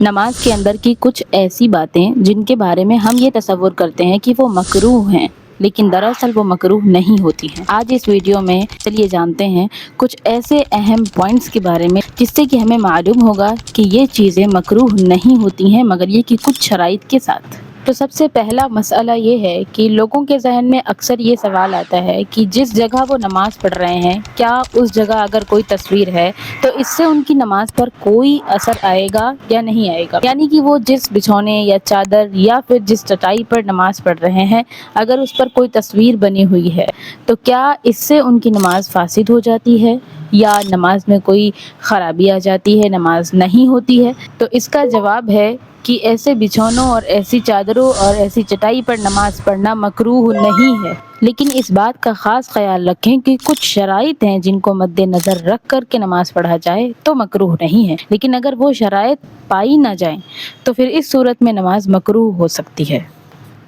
نماز کے اندر کی کچھ ایسی باتیں جن کے بارے میں ہم یہ تصور کرتے ہیں کہ وہ مکروہ ہیں، لیکن دراصل وہ مکروہ نہیں ہوتی ہیں۔ آج اس ویڈیو میں چلیے جانتے ہیں کچھ ایسے اہم پوائنٹس کے بارے میں جس سے کہ ہمیں معلوم ہوگا کہ یہ چیزیں مکروہ نہیں ہوتی ہیں مگر یہ کہ کچھ شرائط کے ساتھ۔ تو سب سے پہلا مسئلہ یہ ہے کہ لوگوں کے ذہن میں اکثر یہ سوال آتا ہے کہ جس جگہ وہ نماز پڑھ رہے ہیں کیا اس جگہ اگر کوئی تصویر ہے تو اس سے ان کی نماز پر کوئی اثر آئے گا یا نہیں آئے گا، یعنی کہ وہ جس بچھونے یا چادر یا پھر جس چٹائی پر نماز پڑھ رہے ہیں اگر اس پر کوئی تصویر بنی ہوئی ہے تو کیا اس سے ان کی نماز فاسد ہو جاتی ہے یا نماز میں کوئی خرابی آ جاتی ہے، نماز نہیں ہوتی ہے؟ تو اس کا جواب ہے کہ ایسے بچھونوں اور ایسی چادروں اور ایسی چٹائی پر نماز پڑھنا مکروہ نہیں ہے، لیکن اس بات کا خاص خیال رکھیں کہ کچھ شرائط ہیں جن کو مد نظر رکھ کر کے نماز پڑھا جائے تو مکروہ نہیں ہے، لیکن اگر وہ شرائط پائی نہ جائیں تو پھر اس صورت میں نماز مکروہ ہو سکتی ہے۔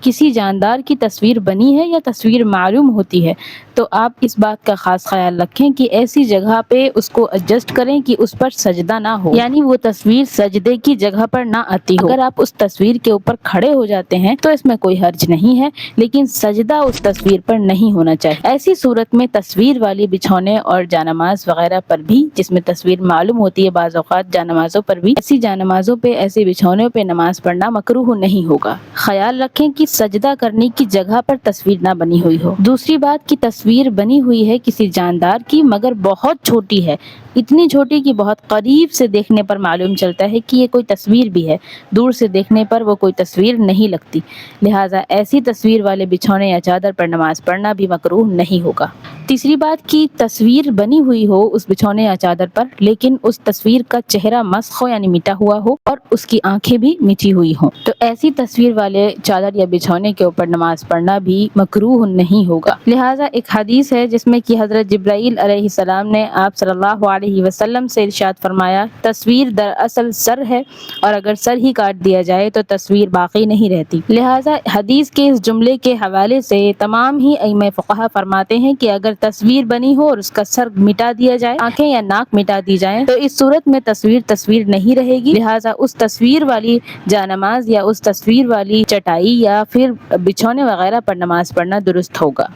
کسی جاندار کی تصویر بنی ہے یا تصویر معلوم ہوتی ہے تو آپ اس بات کا خاص خیال رکھیں کہ ایسی جگہ پہ اس کو ایڈجسٹ کریں کہ اس پر سجدہ نہ ہو، یعنی وہ تصویر سجدے کی جگہ پر نہ آتی ہو۔ اگر آپ اس تصویر کے اوپر کھڑے ہو جاتے ہیں تو اس میں کوئی حرج نہیں ہے، لیکن سجدہ اس تصویر پر نہیں ہونا چاہیے۔ ایسی صورت میں تصویر والی بچھونے اور جانماز وغیرہ پر بھی، جس میں تصویر معلوم ہوتی ہے بعض اوقات جانمازوں پر بھی، ایسی جانمازوں پہ ایسے بچھونوں پہ نماز پڑھنا مکروہ نہیں ہوگا۔ خیال رکھیں کہ سجدہ کرنے کی جگہ پر تصویر نہ بنی ہوئی ہو۔ دوسری بات کی تصویر بنی ہوئی ہے کسی جاندار کی مگر بہت چھوٹی ہے، اتنی چھوٹی کہ بہت قریب سے دیکھنے پر معلوم چلتا ہے کہ یہ کوئی تصویر بھی ہے، دور سے دیکھنے پر وہ کوئی تصویر نہیں لگتی، لہٰذا ایسی تصویر والے بچھونے یا چادر پر نماز پڑھنا بھی مکروہ نہیں ہوگا۔ تیسری بات کی تصویر بنی ہوئی ہو اس بچھونے یا چادر پر لیکن اس تصویر کا چہرہ مسخ ہو یعنی مٹا ہوا ہو اور اس کی آنکھیں بھی مٹی ہوئی ہوں تو ایسی تصویر والے چادر یا بچھونے کے اوپر نماز پڑھنا بھی مکروہ نہیں ہوگا۔ لہٰذا ایک حدیث ہے جس میں کہ حضرت جبرائیل علیہ السلام نے آپ صلی اللہ علیہ وسلم سے ارشاد فرمایا، تصویر دراصل سر ہے اور اگر سر ہی کاٹ دیا جائے تو تصویر باقی نہیں رہتی۔ لہٰذا حدیث کے اس جملے کے حوالے سے تمام ہی ائمہ فقہا فرماتے ہیں کہ اگر تصویر بنی ہو اور اس کا سر مٹا دیا جائے، آنکھیں یا ناک مٹا دی جائیں تو اس صورت میں تصویر نہیں رہے گی، لہٰذا اس تصویر والی جانماز یا اس تصویر والی چٹائی یا پھر بچھونے وغیرہ پر نماز پڑھنا درست ہوگا۔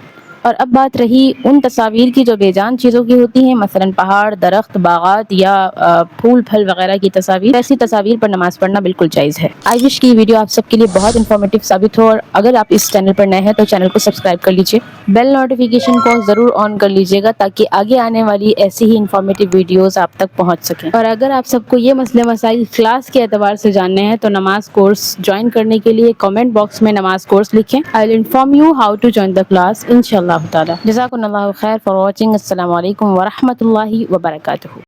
اور اب بات رہی ان تصاویر کی جو بے جان چیزوں کی ہوتی ہیں، مثلا پہاڑ، درخت، باغات یا پھول پھل وغیرہ کی تصاویر، ایسی تصاویر پر نماز پڑھنا بالکل جائز ہے۔ آئی وش کی ویڈیو آپ سب کے لیے بہت انفارمیٹیو ثابت ہو، اور اگر آپ اس چینل پر نئے ہیں تو چینل کو سبسکرائب کر لیجیے، بیل نوٹیفیکیشن کو ضرور آن کر لیجیے گا تاکہ آگے آنے والی ایسی ہی انفارمیٹیو ویڈیوز آپ تک پہنچ سکیں۔ اور اگر آپ سب کو یہ مسئلے مسائل کلاس کے اعتبار سے جاننے ہیں تو نماز کورس جوائن کرنے کے لیے کامنٹ باکس میں نماز کورس لکھیں۔ I will inform you how to join the class انشاءاللہ تعالی۔ جزاکم اللہ خیر فار واچنگ۔ السلام علیکم ورحمۃ اللہ وبرکاتہ۔